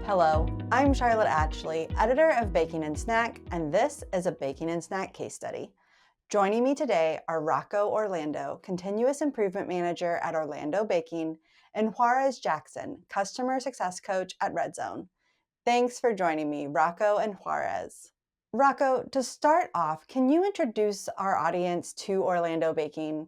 Hello, I'm Charlotte Atchley, editor of Baking and Snack, and this is a Baking and Snack case study. Joining me today are Rocco Orlando, Continuous Improvement Manager at Orlando Baking, and Juarez Jackson, Customer Success Coach at Redzone. Thanks for joining me, Rocco and Juarez. Rocco, to start off, can you introduce our audience to Orlando Baking?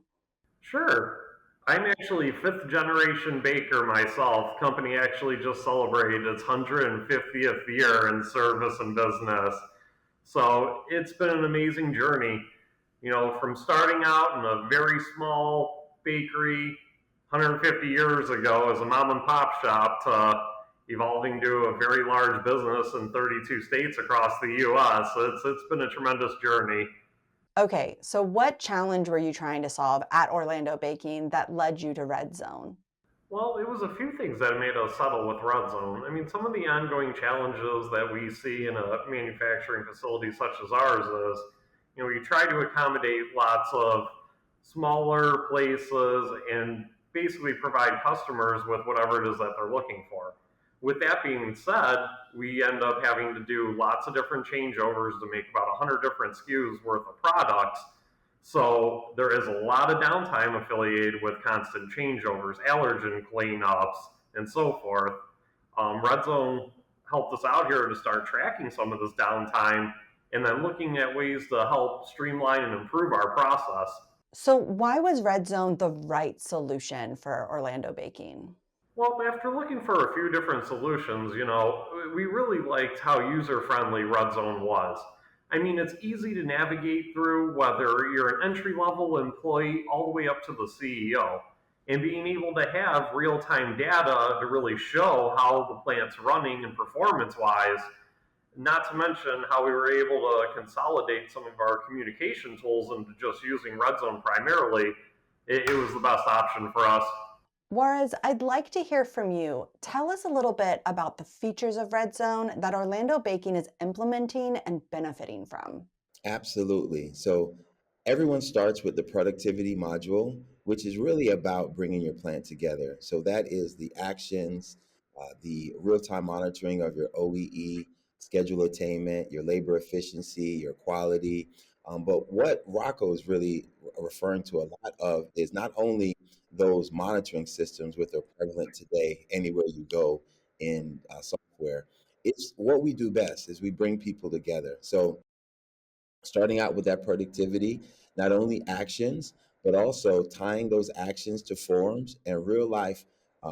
Sure. I'm actually fifth generation baker myself. Company actually just celebrated its 150th year in service and business. So it's been an amazing journey. From starting out in a very small bakery 150 years ago as a mom and pop shop to evolving to a very large business in 32 states across the US. It's been a tremendous journey. Okay, so what challenge were you trying to solve at Orlando Baking that led you to Redzone? Well, it was a few things that made us settle with Redzone. I mean, some of the ongoing challenges that we see in a manufacturing facility such as ours is, you try to accommodate lots of smaller places and basically provide customers with whatever it is that they're looking for. With that being said, we end up having to do lots of different changeovers to make about 100 different SKUs worth of products, so there is a lot of downtime affiliated with constant changeovers, allergen cleanups, and so forth. Redzone helped us out here to start tracking some of this downtime and then looking at ways to help streamline and improve our process. So, why was Redzone the right solution for Orlando Baking? Well, after looking for a few different solutions, we really liked how user friendly Redzone was. I mean, it's easy to navigate through whether you're an entry level employee all the way up to the CEO. And being able to have real time data to really show how the plant's running and performance wise, not to mention how we were able to consolidate some of our communication tools into just using Redzone primarily, it was the best option for us. Juarez, I'd like to hear from you. Tell us a little bit about the features of Redzone that Orlando Baking is implementing and benefiting from. Absolutely. So everyone starts with the productivity module, which is really about bringing your plant together. So that is the actions, the real-time monitoring of your OEE, schedule attainment, your labor efficiency, your quality. But what Rocco is really referring to a lot of is not only those monitoring systems, which are prevalent today anywhere you go in software. It's what we do best is we bring people together. So starting out with that productivity, not only actions, but also tying those actions to forms and real life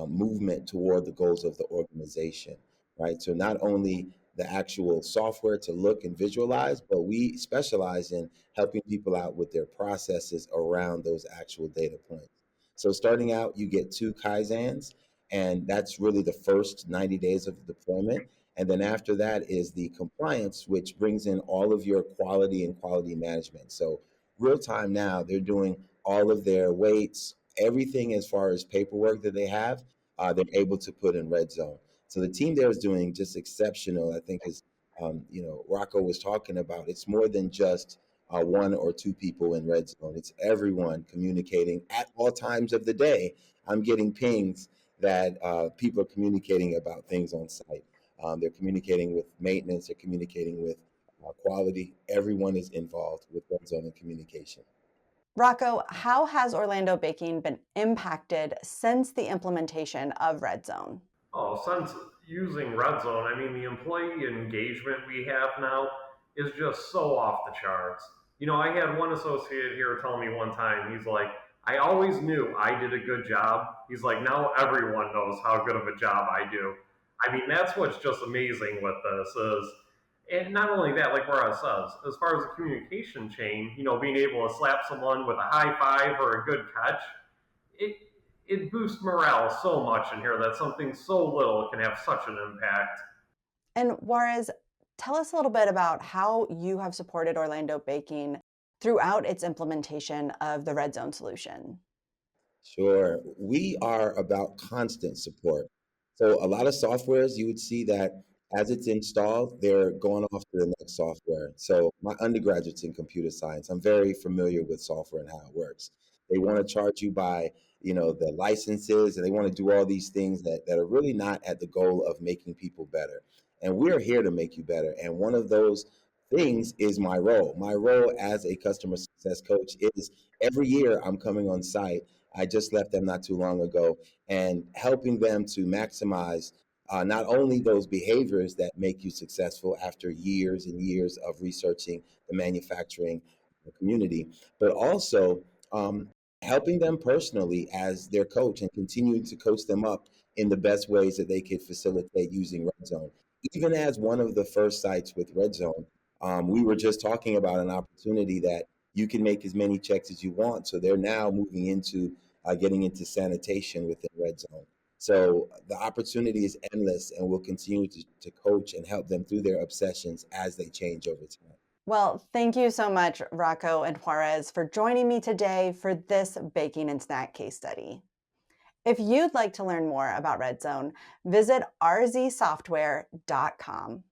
movement toward the goals of the organization, right? So not only the actual software to look and visualize, but we specialize in helping people out with their processes around those actual data points. So starting out, you get two Kaizens, and that's really the first 90 days of deployment. And then after that is the compliance, which brings in all of your quality and quality management. So real time now, they're doing all of their weights, everything as far as paperwork that they have, they're able to put in Redzone. So the team there is doing just exceptional. I think is, Rocco was talking about. It's more than just one or two people in Redzone. It's everyone communicating at all times of the day. I'm getting pings that people are communicating about things on site. They're communicating with maintenance, they're communicating with quality. Everyone is involved with Redzone and communication. Rocco, how has Orlando Baking been impacted since the implementation of Redzone? Oh, since using Redzone, I mean, the employee engagement we have now is just so off the charts. I had one associate here tell me one time, he's like, I always knew I did a good job. He's like, now everyone knows how good of a job I do. I mean, that's what's just amazing with this is, and not only that, like Laura says, as far as the communication chain, being able to slap someone with a high five or a good catch, it it boosts morale so much in here that something so little can have such an impact. And Juarez, tell us a little bit about how you have supported Orlando Baking throughout its implementation of the Redzone solution. Sure. We are about constant support. So a lot of softwares, you would see that as it's installed, they're going off to the next software. So my undergraduate's in computer science. I'm very familiar with software and how it works. They want to charge you by, the licenses, and they want to do all these things that are really not at the goal of making people better. And we're here to make you better. And one of those things is my role. My role as a customer success coach is every year I'm coming on site. I just left them not too long ago and helping them to maximize not only those behaviors that make you successful after years and years of researching the manufacturing community, but also um, helping them personally as their coach and continuing to coach them up in the best ways that they could facilitate using Redzone. Even as one of the first sites with Redzone, we were just talking about an opportunity that you can make as many checks as you want. So they're now moving into getting into sanitation within Redzone. So the opportunity is endless, and we'll continue to coach and help them through their obsessions as they change over time. Well, thank you so much, Rocco and Juarez, for joining me today for this baking and snack case study. If you'd like to learn more about Redzone, visit rzsoftware.com.